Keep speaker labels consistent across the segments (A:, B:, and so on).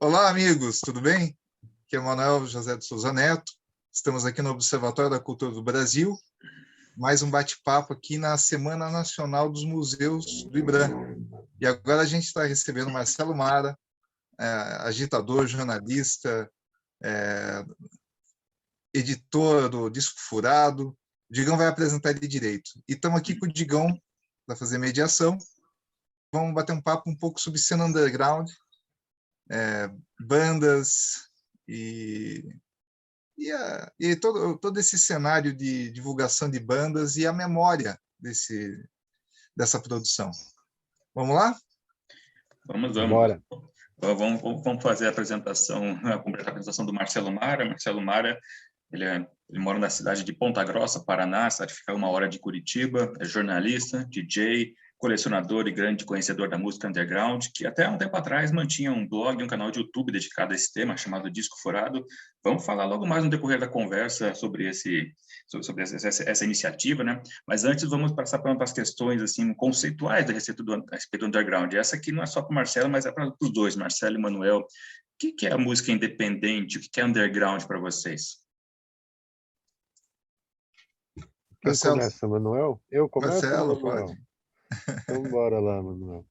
A: Olá, amigos, tudo bem? Aqui é Manuel José de Souza Neto. Estamos aqui no Observatório da Cultura do Brasil. Mais um bate-papo aqui na Semana Nacional dos Museus do IBRAM. E agora a gente está recebendo Marcelo Mara, agitador, jornalista, editor do Disco Furado. O Digão vai apresentar ele direito. E estamos aqui com o Digão para fazer mediação. Vamos bater um papo um pouco sobre cena underground, bandas e todo esse cenário de divulgação de bandas e a memória dessa produção. Vamos lá?
B: Vamos.
C: Bora.
B: Vamos fazer a apresentação, completar a apresentação do Marcelo Mara. Marcelo Mara, ele mora na cidade de Ponta Grossa, Paraná, cidade que fica 1 hora de Curitiba, é jornalista, DJ, colecionador e grande conhecedor da música underground, que até um tempo atrás mantinha um blog e um canal de YouTube dedicado a esse tema, chamado Disco Furado. Vamos falar logo mais no decorrer da conversa sobre essa iniciativa, né? Mas antes vamos passar por umas questões assim, conceituais a respeito do underground. Essa aqui não é só para o Marcelo, mas é para os dois, Marcelo e Manuel. O que é a música independente? O que é underground para vocês?
C: Quem
A: Marcelo.
C: começa, Manuel? Eu começo,
A: Marcelo,
C: Manuel?
A: pode.
C: Então bora lá, Manuel.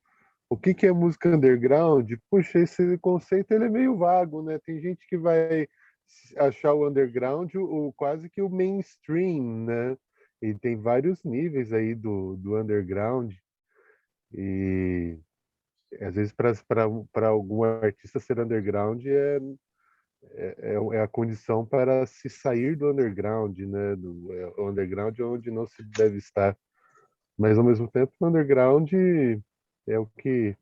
C: O que é música underground? Puxa, esse conceito ele é meio vago, né? Tem gente que vai achar o underground quase que o mainstream, né? E tem vários níveis aí do underground. E às vezes para algum artista ser underground é a condição para se sair do underground, né? O underground é onde não se deve estar. Mas, ao mesmo tempo, o underground é o que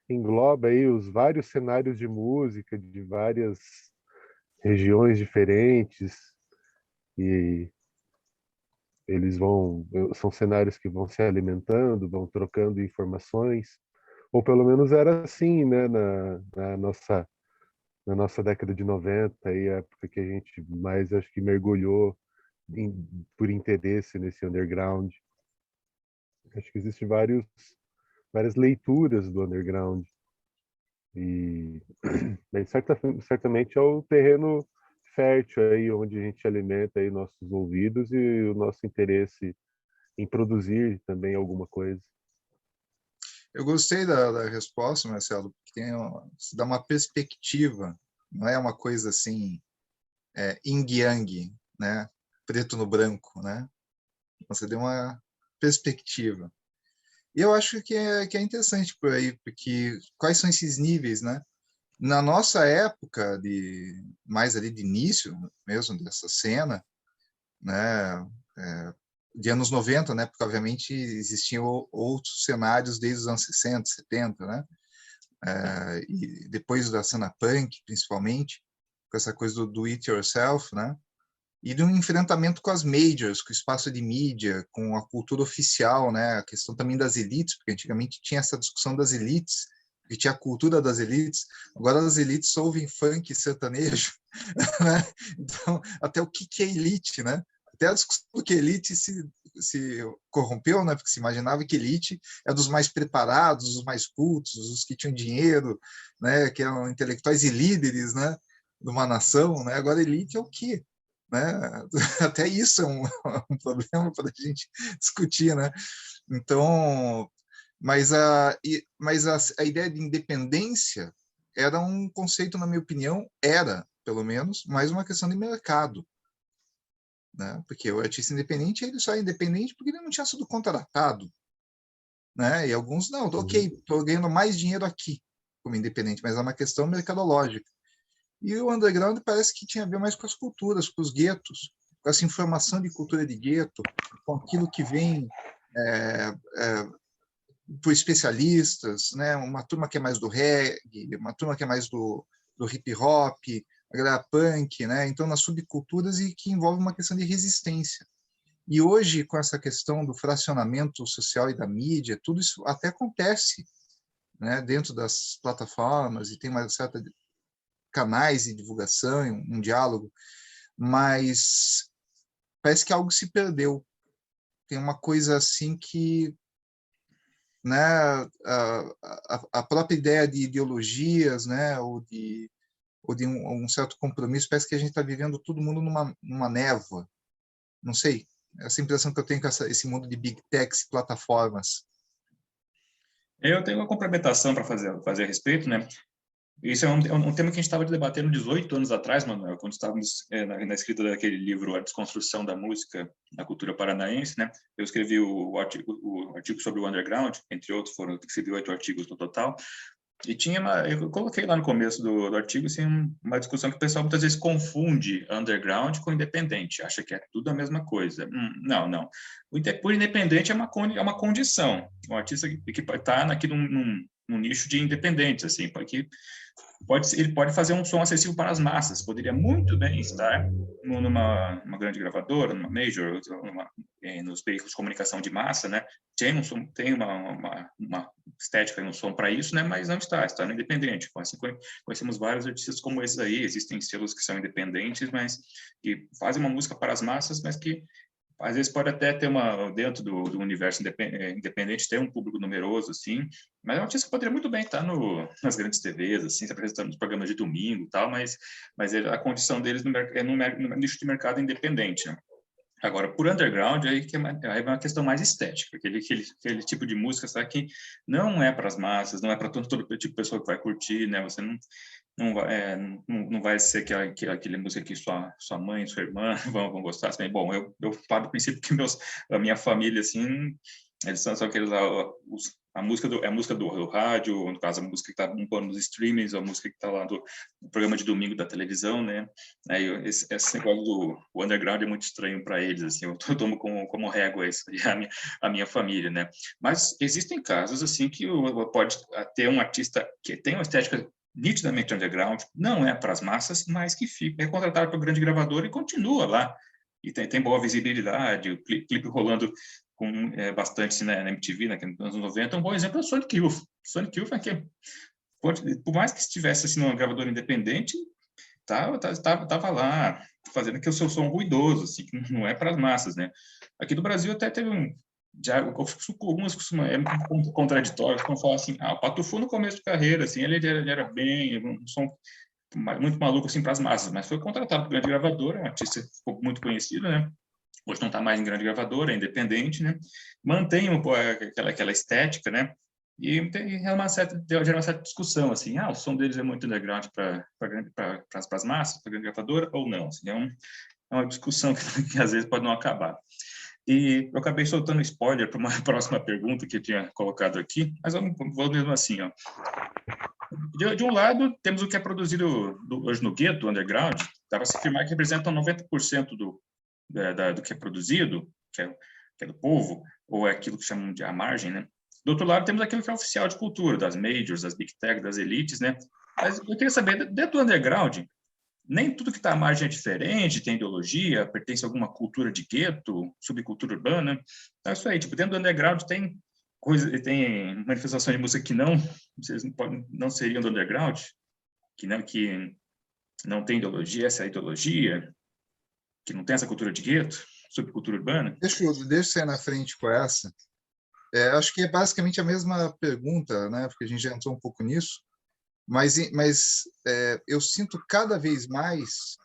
C: engloba aí os vários cenários de música de várias regiões diferentes e são cenários que vão se alimentando, vão trocando informações, ou pelo menos era assim, né, na nossa década de 90, aí, a época que a gente mais, acho que, mergulhou por interesse nesse underground. Acho que existem várias leituras do underground. E certamente é o terreno fértil aí onde a gente alimenta aí nossos ouvidos e o nosso interesse em produzir também alguma coisa.
A: Eu gostei da resposta, Marcelo, porque se dá uma perspectiva, não é uma coisa assim, yin-yang, né? Preto no branco, né? Você deu uma perspectiva. E eu acho que é interessante por aí, porque quais são esses níveis, né? Na nossa época, mais ali de início mesmo dessa cena, né? De anos 90, né? Porque, obviamente, existiam outros cenários desde os anos 60, 70, né? E depois da cena punk, principalmente, com essa coisa do it yourself, né? E de um enfrentamento com as majors, com o espaço de mídia, com a cultura oficial, né? A questão também das elites, porque antigamente tinha essa discussão das elites, que tinha a cultura das elites, agora as elites só ouvem funk e sertanejo, né? Então, até o que é elite, né? Até a discussão do que elite se corrompeu, né? Porque se imaginava que elite é dos mais preparados, os mais cultos, os que tinham dinheiro, né? Que eram intelectuais e líderes, né? De uma nação, né? Agora elite é o quê? Né? Até isso é um problema para a gente discutir, né? Então, mas a ideia de independência era um conceito, na minha opinião, pelo menos, mais uma questão de mercado, né? Porque o artista independente, ele só é independente porque ele não tinha sido contratado, né? E alguns, não, ok, estou ganhando mais dinheiro aqui como independente, mas é uma questão mercadológica. E o underground parece que tinha a ver mais com as culturas, com os guetos, com essa informação de cultura de gueto, com aquilo que vem por especialistas, né? Uma turma que é mais do reggae, uma turma que é mais do hip hop, a galera punk, né? Então, nas subculturas e que envolve uma questão de resistência. E hoje, com essa questão do fracionamento social e da mídia, tudo isso até acontece, né? Dentro das plataformas e tem uma certa canais de divulgação, um diálogo, mas parece que algo se perdeu. Tem uma coisa assim que né, a própria ideia de ideologias, né, ou de um certo compromisso, parece que a gente está vivendo todo mundo numa névoa. Não sei, essa impressão que eu tenho com esse mundo de big techs e plataformas.
B: Eu tenho uma complementação para fazer a respeito, né? Isso é um tema que a gente estava debatendo 18 anos atrás, Manuel, quando estávamos na escrita daquele livro A Desconstrução da Música na Cultura Paranaense, né? Eu escrevi o artigo sobre o underground, entre outros, foram 8 artigos no total, e eu coloquei lá no começo do artigo assim, uma discussão que o pessoal muitas vezes confunde underground com independente, acha que é tudo a mesma coisa. Não, não. Por independente é uma condição. Um artista que está aqui num nicho de independentes, assim, porque ele pode fazer um som acessível para as massas, poderia muito bem estar numa grande gravadora, numa major, nos veículos de comunicação de massa, né? Tem uma estética e um som para isso, né? Mas não está no independente. Assim, conhecemos vários artistas como esses aí, existem selos que são independentes, mas que fazem uma música para as massas, mas que às vezes pode até ter dentro do universo independente, ter um público numeroso, assim, mas é um artista que poderia muito bem estar nas grandes TVs, assim, se apresentando nos programas de domingo e tal, mas a condição deles no nicho de mercado independente, né? Agora, por underground, aí é uma questão mais estética, aquele tipo de música, sabe, que não é para as massas, não é para todo tipo de pessoa que vai curtir, né? Você não vai ser aquele música que sua mãe, sua irmã vão gostar. Assim, bom, eu paro do princípio que a minha família, assim, eles são aqueles a música do rádio, no caso a música que está bombando nos streamings, a música que está lá do programa de domingo da televisão, né? Aí esse negócio do underground é muito estranho para eles, assim, eu tomo como régua isso, a minha família, né? Mas existem casos assim que pode ter um artista que tem uma estética nitidamente underground, não é para as massas, mas que é contratado para o grande gravador e continua lá. E tem boa visibilidade, o clipe rolando com bastante assim, na MTV, nos anos 90. Um bom exemplo é o Sonic Youth. Sonic Youth é que, por mais que estivesse assim, numa gravadora independente, tava lá fazendo aquele seu som ruidoso, assim, que não é para as massas, né? Aqui no Brasil até teve algumas contraditórios, como falar assim, o Pato Fu no começo de carreira, assim, ele era bem, um som muito maluco assim para as massas, mas foi contratado por grande gravadora, um artista ficou muito conhecido, né? Hoje não está mais em grande gravadora, é independente, né? Mantém aquela estética, né? E gera uma certa discussão, assim, o som deles é muito underground para as massas, para a grande gravadora, ou não? Assim, é uma discussão que às vezes pode não acabar. E eu acabei soltando spoiler para uma próxima pergunta que eu tinha colocado aqui, mas vou mesmo assim, ó. De um lado, temos o que é produzido hoje no gueto, underground, dá para se afirmar que representam 90% do que é produzido, que é do povo, ou é aquilo que chamam de a margem, né? Do outro lado, temos aquilo que é oficial de cultura, das majors, das big tech, das elites, né? Mas eu queria saber, dentro do underground, nem tudo que está à margem é diferente, tem ideologia, pertence a alguma cultura de gueto, subcultura urbana. Então, é isso aí, tipo, dentro do underground tem manifestação de música que não seriam do underground, que não tem ideologia, essa é a ideologia, que não tem essa cultura de gueto, subcultura urbana.
A: Deixa eu sair na frente com essa. Acho que é basicamente a mesma pergunta, né? Porque a gente já entrou um pouco nisso, mas eu sinto cada vez mais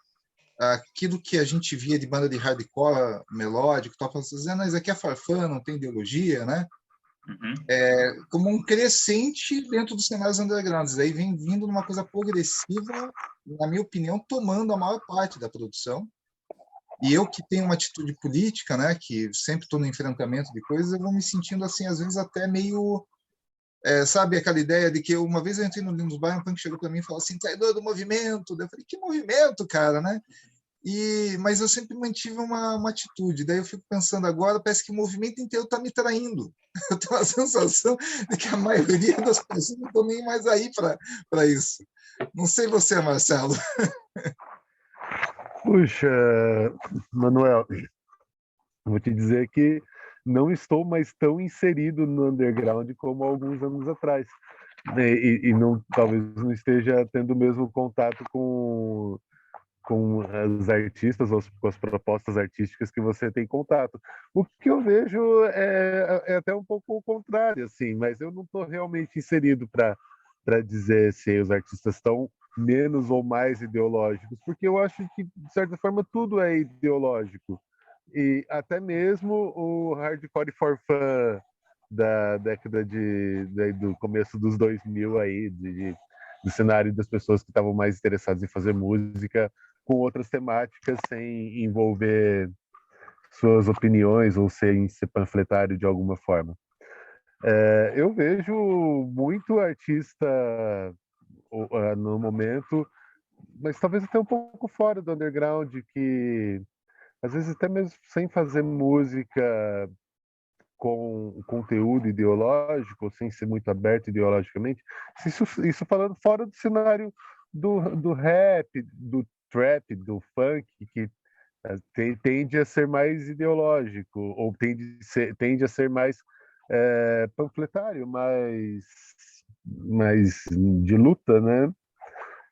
A: aquilo que a gente via de banda de hardcore melódico, dizendo, isso aqui é farfã, não tem ideologia, né?
B: Uhum.
A: Como um crescente dentro dos cenários undergrounds. Aí vem vindo numa coisa progressiva, na minha opinião, tomando a maior parte da produção. E eu que tenho uma atitude política, né, que sempre estou no enfrentamento de coisas, eu vou me sentindo assim, às vezes até meio, sabe, aquela ideia de que uma vez eu entrei no Linus Byron, um punk chegou para mim e falou assim, traidor do movimento. Daí eu falei, que movimento, cara, né? Mas eu sempre mantive uma atitude. Daí eu fico pensando agora, parece que o movimento inteiro está me traindo. Eu tenho a sensação de que a maioria das pessoas não estão nem mais aí para isso. Não sei você, Marcelo.
C: Puxa, Manuel, vou te dizer que não estou mais tão inserido no underground como há alguns anos atrás. E talvez não esteja tendo o mesmo contato com com os artistas ou com as propostas artísticas que você tem contato. O que eu vejo é até um pouco o contrário, assim, mas eu não estou realmente inserido para dizer se os artistas estão menos ou mais ideológicos, porque eu acho que, de certa forma, tudo é ideológico. E até mesmo o hardcore for fun da década do começo dos 2000 aí, do cenário das pessoas que estavam mais interessadas em fazer música com outras temáticas sem envolver suas opiniões ou sem ser panfletário de alguma forma. Eu vejo muito artista no momento, mas talvez até um pouco fora do underground, que às vezes até mesmo sem fazer música com conteúdo ideológico, sem ser muito aberto ideologicamente, isso falando fora do cenário do rap, do trap, do funk, que tende a ser mais ideológico, ou tende a ser mais panfletário, mais de luta, né?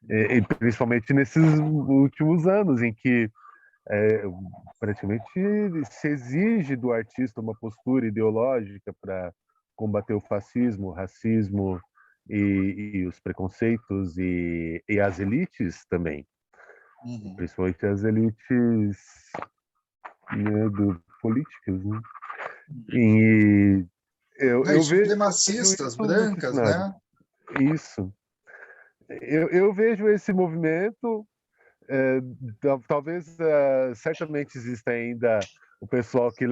C: E principalmente nesses últimos anos, em que praticamente se exige do artista uma postura ideológica para combater o fascismo, o racismo e os preconceitos e as elites também, principalmente as elites, né, políticas, né? E eu vejo
A: supremacistas
C: isso nesse
A: brancas,
C: cenário.
A: né?
C: Isso. Eu vejo esse movimento. Talvez certamente exista ainda o pessoal que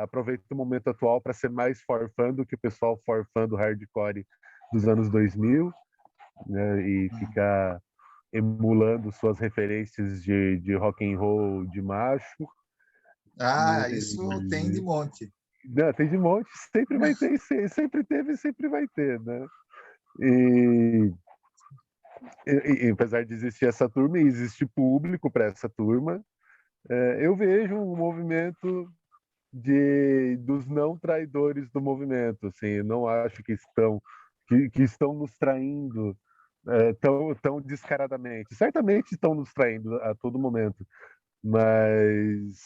C: aproveita o momento atual para ser mais forfã do que o pessoal forfã do hardcore dos anos 2000, né, e ficar emulando suas referências de rock and roll de macho.
A: Ah, isso tem de monte.
C: Não, tem de monte, sempre vai ter, sempre teve e sempre vai ter, né? E apesar de existir essa turma, e existe público para essa turma, eu vejo um movimento dos não traidores do movimento. Assim, eu não acho que estão nos traindo tão descaradamente. Certamente estão nos traindo a todo momento, mas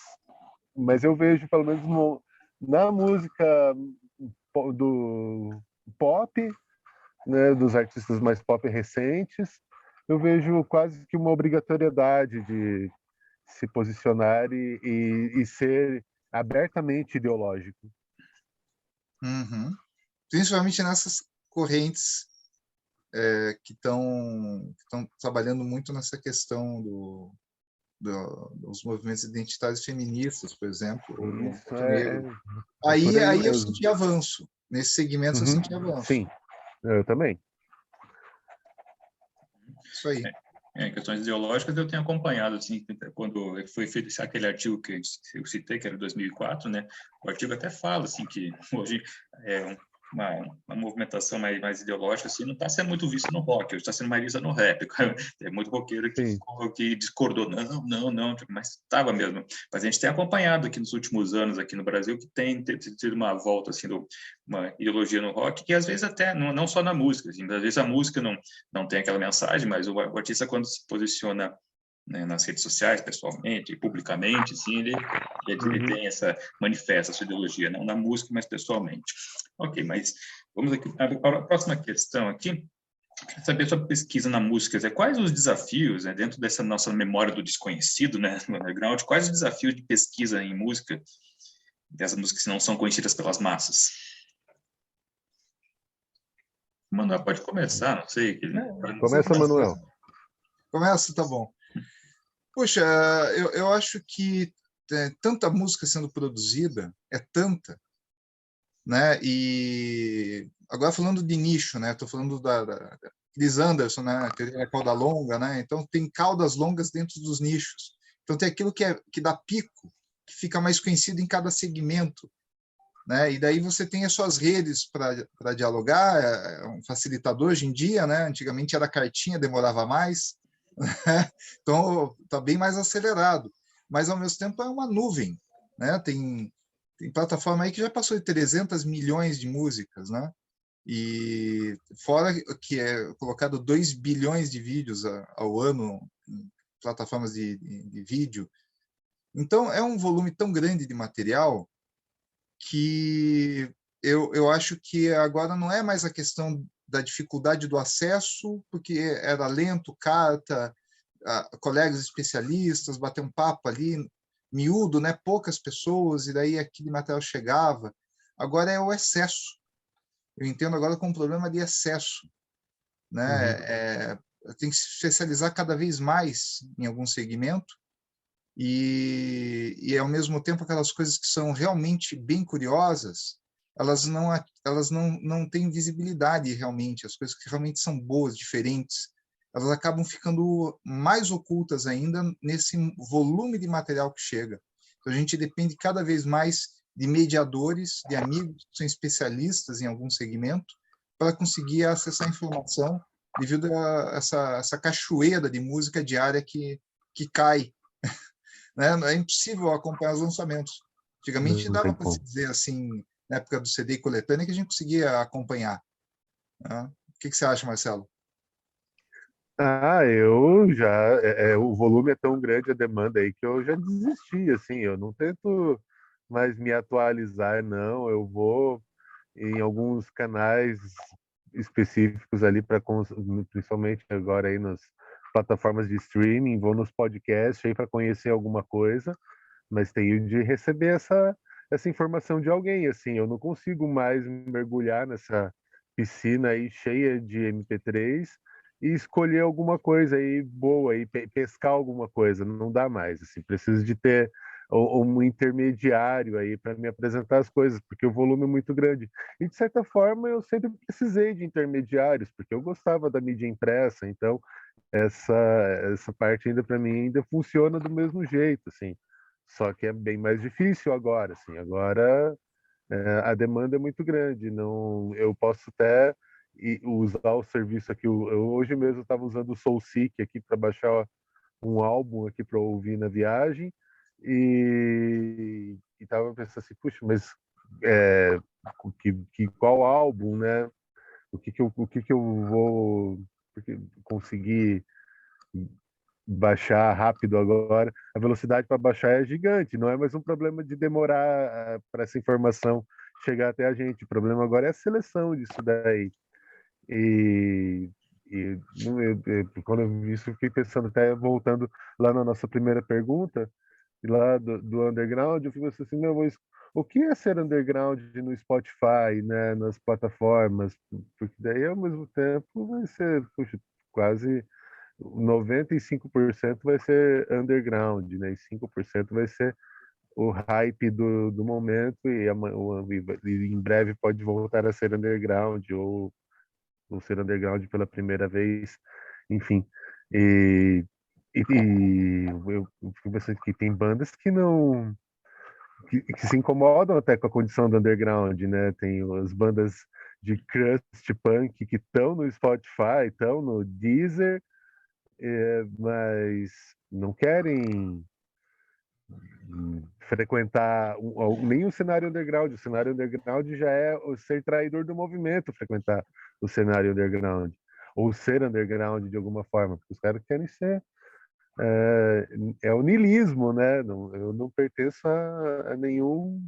C: eu vejo, pelo menos na música do pop, né, dos artistas mais pop recentes, eu vejo quase que uma obrigatoriedade de se posicionar e ser abertamente ideológico.
A: Uhum. Principalmente nessas correntes que estão trabalhando muito nessa questão dos movimentos identitários feministas, por exemplo, ou do
C: Isso
A: movimento negro.
C: é por
A: Aí eu
C: mesmo.
A: senti avanço. Nesse segmento eu senti avanço.
C: Sim, eu também.
A: Isso aí.
B: Questões ideológicas eu tenho acompanhado, assim, quando foi feito aquele artigo que eu citei, que era de 2004, né? O artigo até fala, assim, que hoje uma movimentação mais ideológica, assim, não está sendo muito vista no rock, hoje está sendo mais vista no rap. Tem muito roqueiro que discordou, não, mas estava mesmo. Mas a gente tem acompanhado aqui nos últimos anos, aqui no Brasil, que tem tido uma volta, assim, uma ideologia no rock, que às vezes até, não só na música, assim, às vezes a música não tem aquela mensagem, mas o artista, quando se posiciona, né, nas redes sociais, pessoalmente, publicamente, assim, ele tem manifesta a sua ideologia, não na música, mas pessoalmente. Ok, mas vamos aqui para a próxima questão aqui. Quero saber sobre pesquisa na música. Quais os desafios, né, dentro dessa nossa memória do desconhecido, né, no underground, quais os desafios de pesquisa em música, dessas músicas que não são conhecidas pelas massas? Manuel, pode começar, não sei.
C: Começa, Manuel.
A: Começa, tá bom. Puxa, eu acho que tanta música sendo produzida, é tanta, né? E agora falando de nicho, né? Estou falando da Chris Anderson, né? Que é a cauda longa, né? Então tem caudas longas dentro dos nichos. Então tem aquilo que dá pico, que fica mais conhecido em cada segmento, né? E daí você tem as suas redes para dialogar, é um facilitador hoje em dia, né? Antigamente era cartinha, demorava mais, né? Então está bem mais acelerado, mas ao mesmo tempo é uma nuvem, né? Tem plataforma aí que já passou de 300 milhões de músicas, né? E fora que é colocado 2 bilhões de vídeos ao ano plataformas de vídeo. Então, é um volume tão grande de material que eu acho que agora não é mais a questão da dificuldade do acesso, porque era lento, carta, colegas especialistas, bater um papo ali, miúdo, né? Poucas pessoas, e daí aquele material chegava. Agora é o excesso. Eu entendo agora como um problema de excesso, né? Tem que se especializar cada vez mais em algum segmento e ao mesmo tempo aquelas coisas que são realmente bem curiosas, elas não têm visibilidade realmente, as coisas que realmente são boas, diferentes, elas acabam ficando mais ocultas ainda nesse volume de material que chega. Então, a gente depende cada vez mais de mediadores, de amigos que são especialistas em algum segmento, para conseguir acessar a informação devido a essa cachoeira de música diária que cai, né? É impossível acompanhar os lançamentos. Antigamente
C: Não tem
A: dava para se
C: como.
A: dizer assim, na época do CD e coletânea, que a gente conseguia acompanhar, né? O que você acha, Marcelo?
C: Eu já. O volume é tão grande, a demanda aí, que eu já desisti, assim. Eu não tento mais me atualizar, não. Eu vou em alguns canais específicos ali, principalmente agora aí nas plataformas de streaming, vou nos podcasts aí para conhecer alguma coisa, mas tenho de receber essa informação de alguém, assim. Eu não consigo mais mergulhar nessa piscina aí cheia de MP3 e escolher alguma coisa aí boa e pescar alguma coisa, não dá mais, assim, preciso de ter um intermediário aí para me apresentar as coisas, porque o volume é muito grande. E de certa forma eu sempre precisei de intermediários, porque eu gostava da mídia impressa, então essa essa parte ainda para mim ainda funciona do mesmo jeito, assim. Só que é bem mais difícil agora, assim. Agora a demanda é muito grande. Não, eu posso até usar o serviço aqui. Eu hoje mesmo estava usando o SoulSeek aqui para baixar um álbum aqui para ouvir na viagem e estava pensando assim, puxa, mas qual álbum, né? O que que eu vou conseguir baixar rápido agora? A velocidade para baixar é gigante, não é mais um problema de demorar para essa informação chegar até a gente. O problema agora é a seleção disso daí. E, quando eu vi isso, eu fiquei pensando, até voltando lá na nossa primeira pergunta, lá do underground, eu fico assim, meu, mas o que é ser underground no Spotify, né, nas plataformas? Porque daí, ao mesmo tempo, vai ser, puxa, quase 95% vai ser underground, né, e 5% vai ser o hype do momento e em breve pode voltar a ser underground ou ser underground pela primeira vez, enfim. E eu fico pensando que tem bandas que não que se incomodam até com a condição do underground, né? Tem as bandas de crust punk que estão no Spotify, estão no Deezer, mas não querem frequentar nem o cenário underground. O cenário underground já é o ser traidor do movimento, frequentar o cenário underground ou ser underground de alguma forma, porque os caras querem ser o niilismo, né? Eu não pertenço a nenhum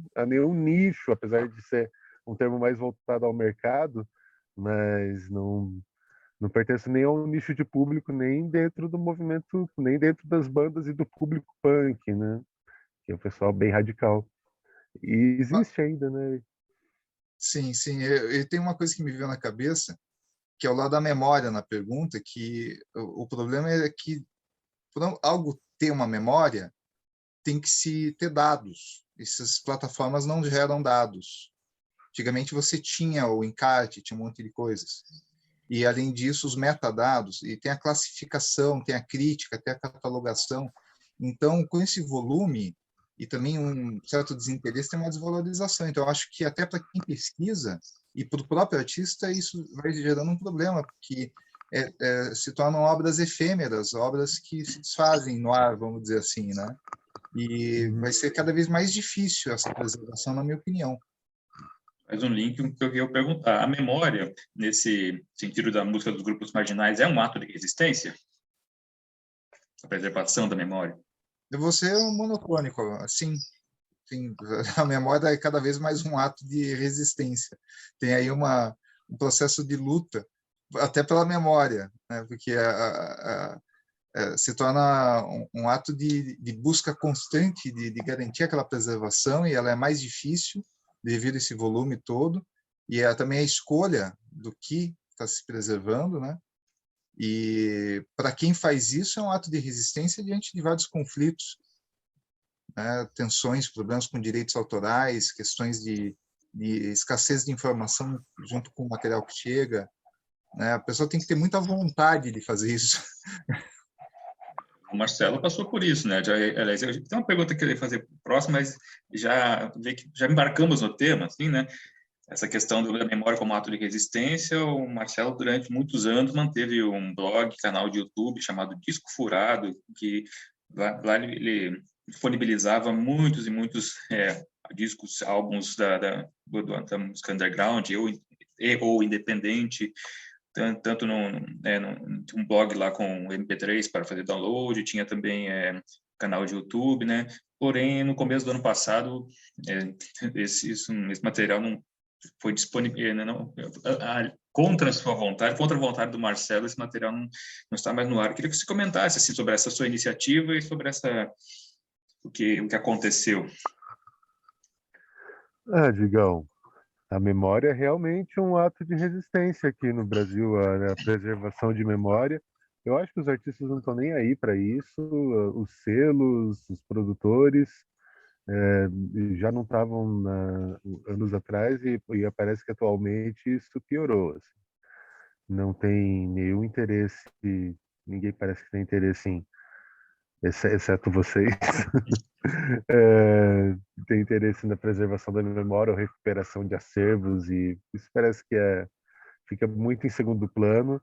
C: nicho, apesar de ser um termo mais voltado ao mercado, mas não pertenço nem ao nicho de público, nem dentro do movimento, nem dentro das bandas e do público punk, né? Que é um pessoal bem radical. E
A: Ah,
C: existe ainda, né?
A: sim, sim. E tem uma coisa que me veio na cabeça, que é o lado da memória na pergunta, que o problema é que para algo ter uma memória, tem que se ter dados. Essas plataformas não geram dados. Antigamente você tinha o encarte, tinha um monte de coisas. E, além disso, os metadados, e tem a classificação, tem a crítica, tem a catalogação. Então, com esse volume e também um certo desinteresse, tem uma desvalorização. Então, eu acho que até para quem pesquisa e para o próprio artista, isso vai gerando um problema, porque se tornam obras efêmeras, obras que se desfazem no ar, vamos dizer assim, né? E
C: Uhum.
A: vai ser cada vez mais difícil essa preservação, na minha opinião.
B: Mais um link que eu ia perguntar. A memória, nesse sentido da música dos grupos marginais, é um ato de resistência? a preservação da memória?
A: Você é um monofônico, assim. Sim, a memória é cada vez mais um ato de resistência. Tem aí um processo de luta, até pela memória, né? Porque se torna um ato de busca constante de garantir aquela preservação, e ela é mais difícil devido a esse volume todo, e também a escolha do que está se preservando, né? E para quem faz isso é um ato de resistência diante de vários conflitos, né? Tensões, problemas com direitos autorais, questões de escassez de informação junto com o material que chega, né? A pessoa tem que ter muita vontade de fazer isso.
B: O Marcelo passou por isso, né? Aliás, eu tenho uma pergunta que eu ia fazer próxima, mas já embarcamos no tema, assim, né? Essa questão da memória como ato de resistência. O Marcelo, durante muitos anos, manteve um blog, canal de YouTube chamado Disco Furado, que lá ele disponibilizava muitos e muitos discos, álbuns da música underground ou independente, tanto um blog lá com MP3 para fazer download, tinha também canal de YouTube, né? Porém, no começo do ano passado, esse material não foi disponível, contra a sua vontade, contra a vontade do Marcelo, esse material não está mais no ar. Eu queria que você comentasse assim, sobre essa sua iniciativa e sobre o que aconteceu.
C: Digão, a memória é realmente um ato de resistência aqui no Brasil, a preservação de memória. Eu acho que os artistas não estão nem aí para isso, os selos, os produtores, já não estavam anos atrás e parece que atualmente isso piorou. Assim. Não tem nenhum interesse, ninguém parece que tem interesse em, exceto vocês, tem interesse na preservação da memória ou recuperação de acervos, e isso parece que fica muito em segundo plano,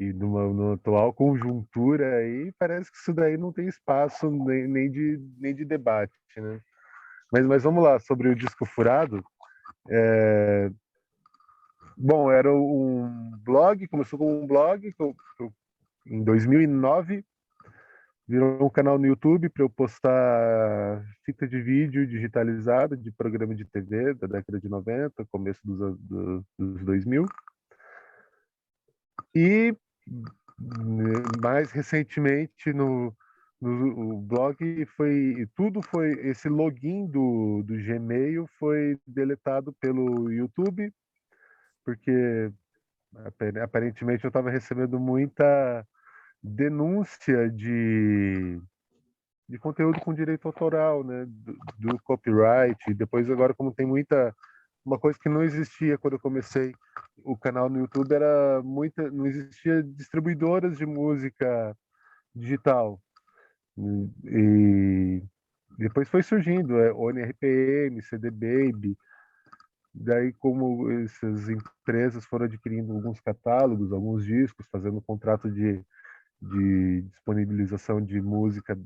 C: e numa atual conjuntura aí parece que isso daí não tem espaço nem de debate, né? Mas vamos lá, sobre o disco furado. Bom, era um blog, começou como um blog em 2009, virou um canal no YouTube para eu postar fita de vídeo digitalizada de programa de TV da década de 90, começo dos 2000. E mais recentemente no blog esse login do Gmail foi deletado pelo YouTube, porque aparentemente eu estava recebendo muita denúncia de conteúdo com direito autoral, né, do copyright. E depois agora, como tem uma coisa que não existia quando eu comecei o canal no YouTube, não existia distribuidoras de música digital. E depois foi surgindo ONRPM, CD Baby. Daí, como essas empresas foram adquirindo alguns catálogos, alguns discos, fazendo contrato de disponibilização de música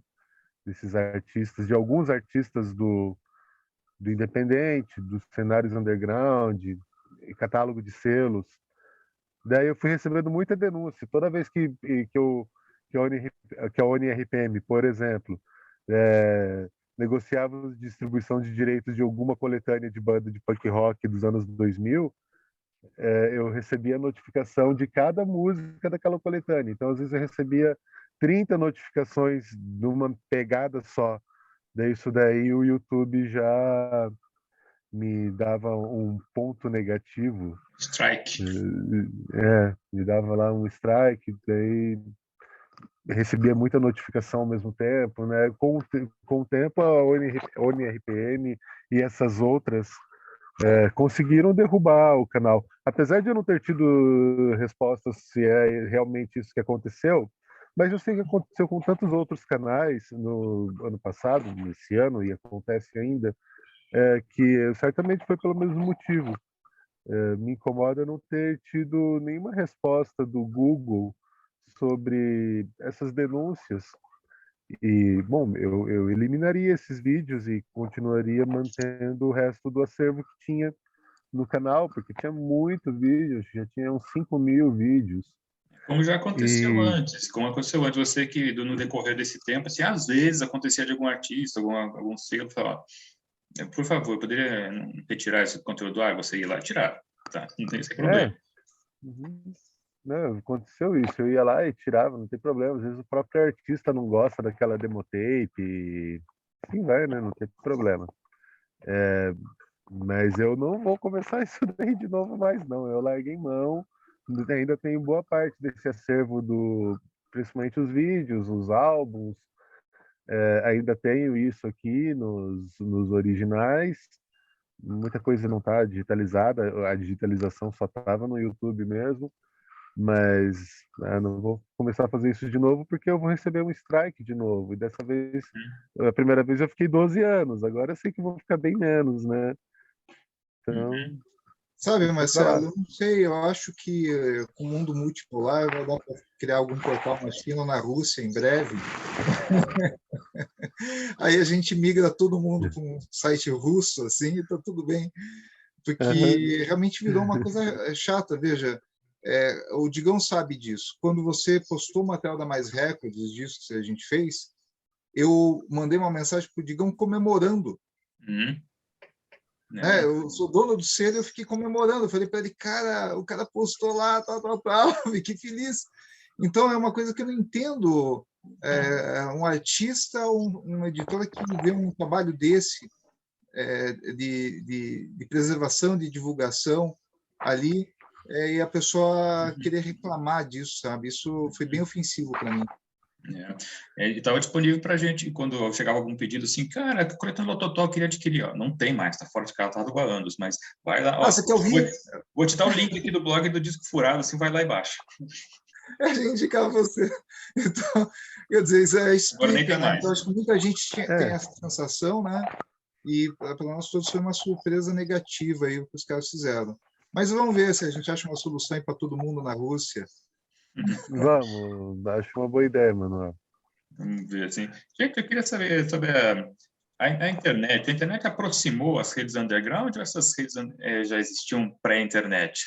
C: desses artistas, de alguns artistas do independente, dos cenários underground, catálogo de selos. Daí eu fui recebendo muita denúncia. Toda vez que a ONRPM, por exemplo, negociava a distribuição de direitos de alguma coletânea de banda de punk rock dos anos 2000, eu recebia notificação de cada música daquela coletânea. Então, às vezes, eu recebia 30 notificações numa pegada só. Daí, isso daí o YouTube já me dava um ponto negativo.
B: Strike.
C: Me dava lá um strike, daí recebia muita notificação ao mesmo tempo, né? Com o tempo, a ONRPM e essas outras conseguiram derrubar o canal. Apesar de eu não ter tido respostas se é realmente isso que aconteceu, mas eu sei que aconteceu com tantos outros canais no ano passado, nesse ano, e acontece ainda, que certamente foi pelo mesmo motivo. Me incomoda não ter tido nenhuma resposta do Google sobre essas denúncias. E, bom, eu eliminaria esses vídeos e continuaria mantendo o resto do acervo que tinha no canal, porque tinha muito vídeo, já tinha uns 5.000 vídeos.
B: Como já aconteceu antes, você que no decorrer desse tempo, assim, às vezes acontecia de algum artista, algum selo falar, por favor, eu poderia retirar esse conteúdo do ar, você ia lá e tirar, tá? Não tem esse problema.
C: Uhum. Não, aconteceu isso, eu ia lá e tirava, não tem problema. Às vezes o próprio artista não gosta daquela demotape, e assim vai, né? Não tem problema. Mas eu não vou começar isso daí de novo mais, não. Eu larguei mão, ainda tenho boa parte desse acervo principalmente os vídeos, os álbuns, ainda tenho isso aqui nos originais. Muita coisa não está digitalizada, a digitalização só estava no YouTube mesmo. Mas não vou começar a fazer isso de novo porque eu vou receber um strike de novo. E dessa vez, a primeira vez eu fiquei 12 anos, agora eu sei que vou ficar bem menos, né? Então,
A: Sabe,
C: deixa pra lá.
A: Marcelo, eu não sei, eu acho que com o mundo multipolar vai dar para criar algum portal na China ou na Rússia em breve. Aí a gente migra todo mundo para um site russo, assim, e tá tudo bem.
C: Aham,
A: Porque realmente virou uma coisa chata, veja. O Digão sabe disso. Quando você postou o material da Mais Records, disso que a gente fez, eu mandei uma mensagem para o Digão comemorando. Eu sou dono do selo, eu fiquei comemorando. Eu falei para ele, cara, o cara postou lá, tal, fiquei feliz. Então, é uma coisa que eu não entendo. Um artista ou uma editora que vê um trabalho desse, de preservação, de divulgação ali, e a pessoa querer reclamar disso, sabe? Isso foi bem ofensivo para mim.
B: Ele estava disponível para a gente, quando chegava algum pedido assim, cara, que coletânea Lototó eu queria adquirir, ó. Não tem mais, está fora de catálogo há anos, mas vai lá, ó,
A: Você quer ouvir?
B: vou te dar o link aqui do blog do Disco Furado, assim, vai lá e baixa.
A: A gente indicava você. Então, quer dizer, isso
B: Agora nem
A: explica,
B: tem
A: né?
B: mais.
A: Então, acho que muita gente tem essa sensação, né? E para nós todos foi uma surpresa negativa aí o que os caras fizeram. Mas vamos ver se a gente acha uma solução para todo mundo na Rússia.
C: Vamos, acho uma boa ideia, Manuel.
B: Vamos ver, assim. Gente, eu queria saber sobre a internet. A internet aproximou as redes underground ou essas redes já existiam pré-internet?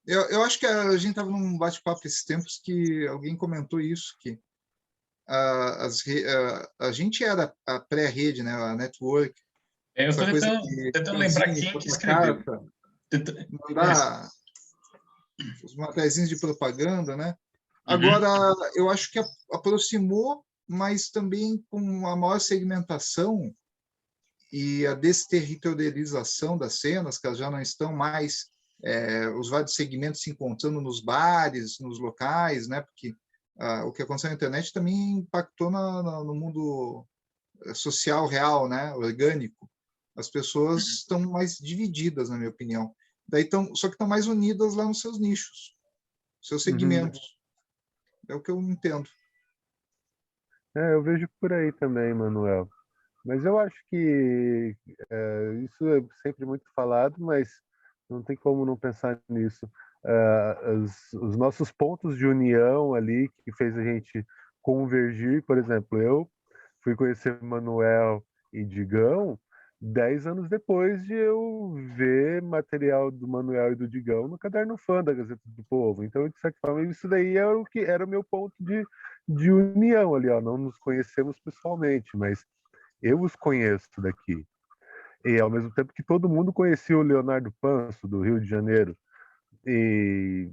A: Eu acho que a gente estava num bate-papo esses tempos que alguém comentou isso, que a gente era a pré-rede, né? A network,
B: Eu
A: essa
B: estou
A: coisa
B: tentando
A: de
B: lembrar
A: fanzine,
B: quem que escreveu.
A: carta, mandar os materiais de propaganda, né? Agora, eu acho que aproximou, mas também com uma maior segmentação e a desterritorialização das cenas, que elas já não estão mais os vários segmentos se encontrando nos bares, nos locais, né? Porque o que aconteceu na internet também impactou no mundo social real, né? Orgânico. As pessoas estão mais divididas, na minha opinião. Só que estão mais unidas lá nos seus nichos, seus segmentos. É o que eu entendo.
C: Eu vejo por aí também, Manuel. Mas eu acho que isso é sempre muito falado, mas não tem como não pensar nisso. Os nossos pontos de união ali, que fez a gente convergir, por exemplo, eu fui conhecer Manuel e Digão 10 anos depois de eu ver material do Manuel e do Digão no Caderno Fã da Gazeta do Povo. Então, de certa forma, isso daí era o que era o meu ponto de união ali, ó. Não nos conhecemos pessoalmente, mas eu os conheço daqui. E ao mesmo tempo que todo mundo conhecia o Leonardo Panso, do Rio de Janeiro. E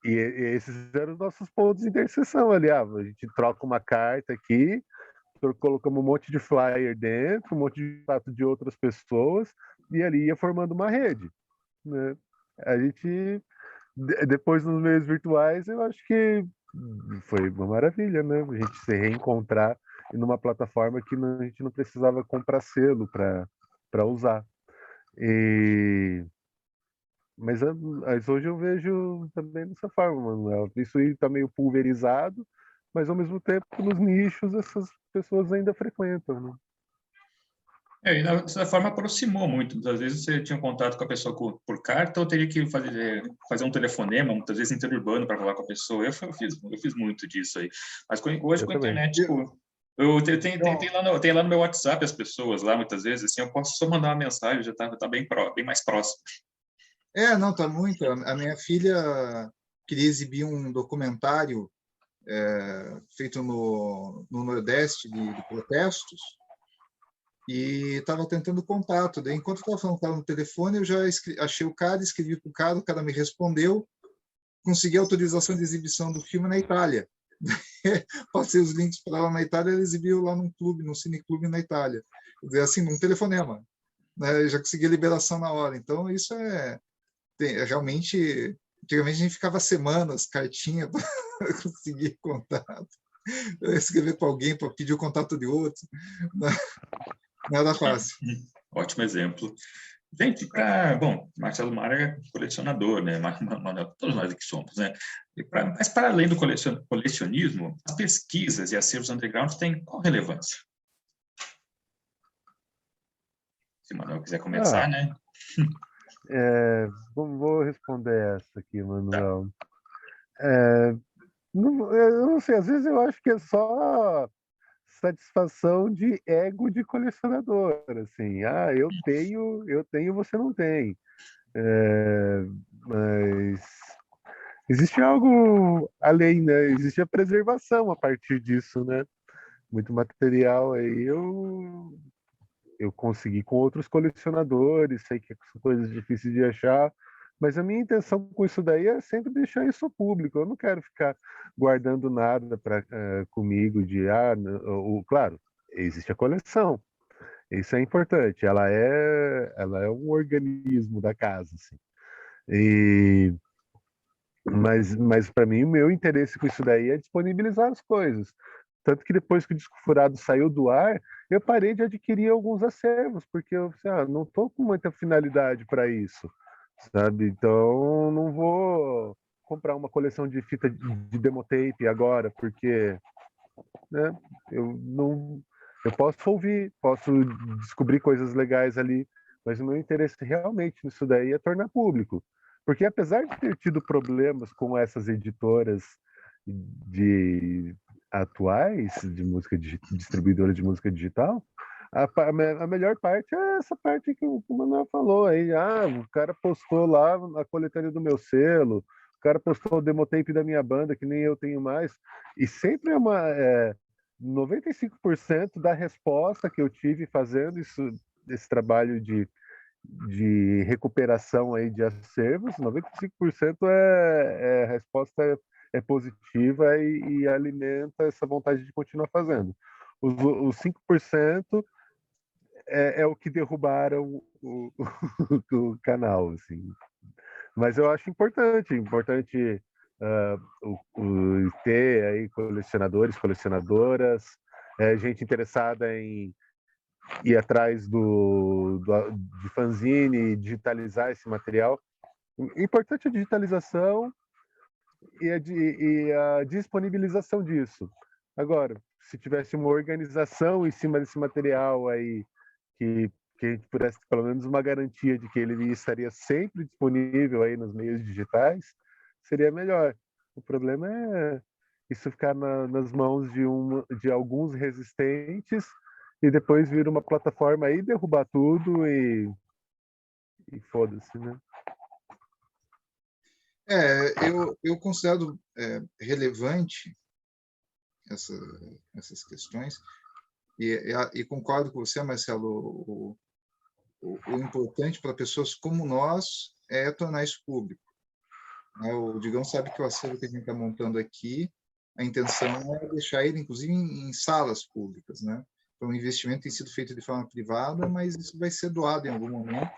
C: esses eram os nossos pontos de interseção ali. A gente troca uma carta aqui, colocamos um monte de flyer dentro, um monte de contato de outras pessoas, e ali ia formando uma rede. Né? A gente, depois nos meios virtuais, eu acho que foi uma maravilha, né? A gente se reencontrar numa plataforma que a gente não precisava comprar selo para usar. Mas hoje eu vejo também dessa forma, Manuel. Isso aí está meio pulverizado, mas ao mesmo tempo nos nichos essas pessoas ainda frequentam, né?
B: E de certa forma aproximou muito. Muitas vezes você tinha contato com a pessoa por carta ou teria que fazer um telefonema, muitas vezes interurbano para falar com a pessoa. Eu fiz muito disso aí. Mas hoje com a
C: também.
B: internet, tipo, tem lá no meu WhatsApp as pessoas lá, muitas vezes, assim, eu posso só mandar uma mensagem, já tá bem mais próximo.
A: Não, tá muito. A minha filha queria exibir um documentário feito no Nordeste de protestos e estava tentando contato. Daí, enquanto estava falando com ela no telefone, eu já achei o cara, escrevi para o cara me respondeu, consegui autorização de exibição do filme na Itália. Passei os links para ela na Itália, ela exibiu lá num clube, num cineclube na Itália. Quer dizer, assim, num telefonema. Né? Eu já consegui a liberação na hora. Então, isso realmente... Antigamente a gente ficava semanas, cartinha, para conseguir contato. Eu escrever para alguém para pedir o contato de outro. Não era fácil.
B: Ótimo exemplo. Gente, bom, Marcelo Mara é colecionador, né? Todos nós que somos, né? Mas para além do colecionismo, as pesquisas e acervos underground têm qual relevância? Se o Manuel quiser começar, né?
C: Vou responder essa aqui,
B: Tá.
C: Manuel. Eu não sei, às vezes eu acho que é só satisfação de ego de colecionador, assim, eu tenho, você não tem. Mas existe algo além, né? Existe a preservação a partir disso, né? Muito material aí eu consegui com outros colecionadores, sei que são coisas difíceis de achar, mas a minha intenção com isso daí é sempre deixar isso público. Eu não quero ficar guardando nada comigo claro, existe a coleção. Isso é importante. Ela é um organismo da casa, assim. Mas para mim o meu interesse com isso daí é disponibilizar as coisas. Tanto que depois que o Disco Furado saiu do ar, eu parei de adquirir alguns acervos, porque eu não estou com muita finalidade para isso, sabe? Então não vou comprar uma coleção de fita de demotape agora, porque, né, eu não eu posso ouvir, posso descobrir coisas legais ali, mas o meu interesse realmente nisso daí é tornar público. Porque apesar de ter tido problemas com essas editoras de atuais de música distribuidora de música digital, a melhor parte é essa parte que o Manuel falou aí. O cara postou lá a coletânea do meu selo, o cara postou o demotape da minha banda, que nem eu tenho mais, e sempre 95% da resposta que eu tive fazendo esse trabalho de recuperação aí de acervos, 95% a resposta é positiva e alimenta essa vontade de continuar fazendo. Os 5% é o que derrubaram o canal, assim. Mas eu acho importante ter aí colecionadores, colecionadoras, gente interessada em ir atrás de fanzine, digitalizar esse material. Importante a digitalização e a disponibilização disso. Agora, se tivesse uma organização em cima desse material aí, que a gente pudesse pelo menos uma garantia de que ele estaria sempre disponível aí nos meios digitais, seria melhor. O problema é isso ficar nas mãos de alguns resistentes e depois vir uma plataforma aí, derrubar tudo e foda-se, né?
A: Eu considero relevante essas questões e concordo com você, Marcelo. O importante para pessoas como nós é tornar isso público. O Digão sabe que o acervo que a gente está montando aqui, a intenção é deixar ele, inclusive, em salas públicas, né? Então, o investimento tem sido feito de forma privada, mas isso vai ser doado em algum momento.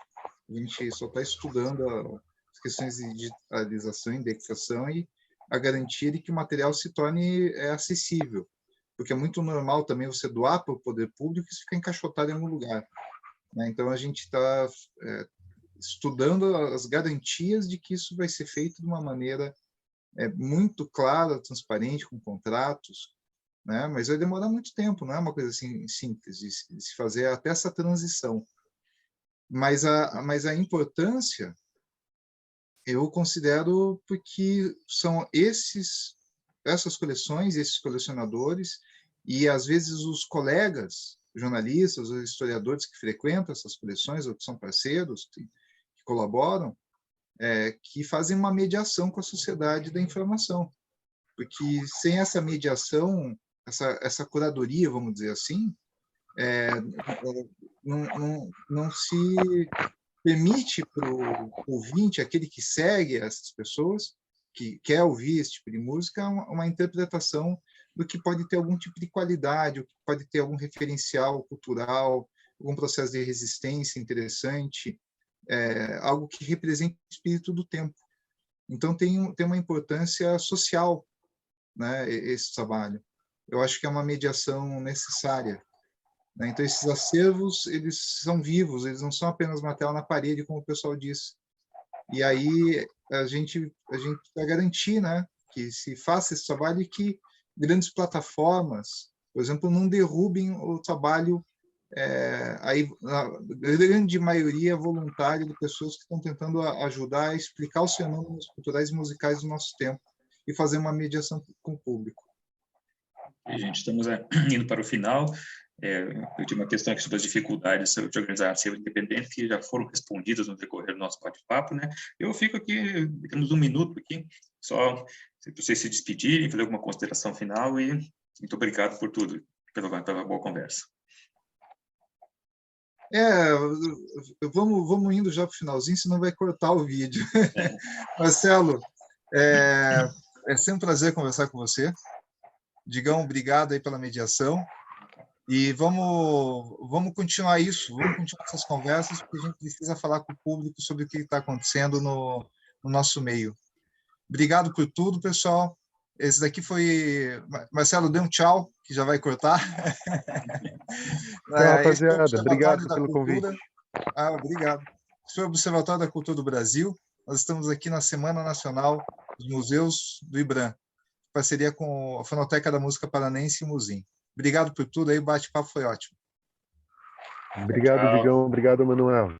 A: A gente só está estudando as questões de digitalização, indexação e a garantia de que o material se torne acessível. Porque é muito normal também você doar para o poder público e isso ficar encaixotado em algum lugar. Né? Então, a gente está estudando as garantias de que isso vai ser feito de uma maneira muito clara, transparente, com contratos, né? Mas vai demorar muito tempo, não é uma coisa assim simples de se fazer até essa transição. Mas a importância eu considero porque são essas coleções, esses colecionadores e às vezes os colegas jornalistas ou historiadores que frequentam essas coleções ou que são parceiros que colaboram, que fazem uma mediação com a sociedade da informação. Porque sem essa mediação, essa curadoria, vamos dizer assim, não se permite para o ouvinte, aquele que segue essas pessoas, que quer ouvir esse tipo de música, uma interpretação do que pode ter algum tipo de qualidade, o que pode ter algum referencial cultural, algum processo de resistência interessante, algo que represente o espírito do tempo. Então, tem uma importância social, né, esse trabalho. Eu acho que é uma mediação necessária. Né? Então, esses acervos, eles são vivos, eles não são apenas material na parede, como o pessoal diz. E aí, a gente vai garantir, né, que se faça esse trabalho e que grandes plataformas, por exemplo, não derrubem o trabalho, aí, a grande maioria voluntária de pessoas que estão tentando ajudar a explicar os fenômenos culturais e musicais do nosso tempo e fazer uma mediação com o público.
B: E, gente, estamos indo para o final. Eu tinha uma questão aqui sobre as dificuldades de organizar acervo independente, que já foram respondidas no decorrer do nosso bate-papo, né? Eu fico aqui, temos um minuto aqui, só para vocês se despedirem, fazer alguma consideração final, e muito obrigado por tudo, pela boa conversa.
A: Vamos indo já para o finalzinho, senão vai cortar o vídeo. Marcelo, é sempre um prazer conversar com você. Digão, obrigado aí pela mediação. E vamos continuar isso, vamos continuar essas conversas, porque a gente precisa falar com o público sobre o que está acontecendo no nosso meio. Obrigado por tudo, pessoal. Esse daqui foi... Marcelo, dê um tchau, que já vai cortar.
C: Tchau, rapaziada. Obrigado pelo convite.
A: Obrigado. Esse foi o Observatório da Cultura do Brasil. Nós estamos aqui na Semana Nacional dos Museus do IBRAM, em parceria com a Fonoteca da Música Paranense e o Musim. Obrigado por tudo aí, o bate-papo foi ótimo.
C: Obrigado, Digão. Obrigado, Manuel.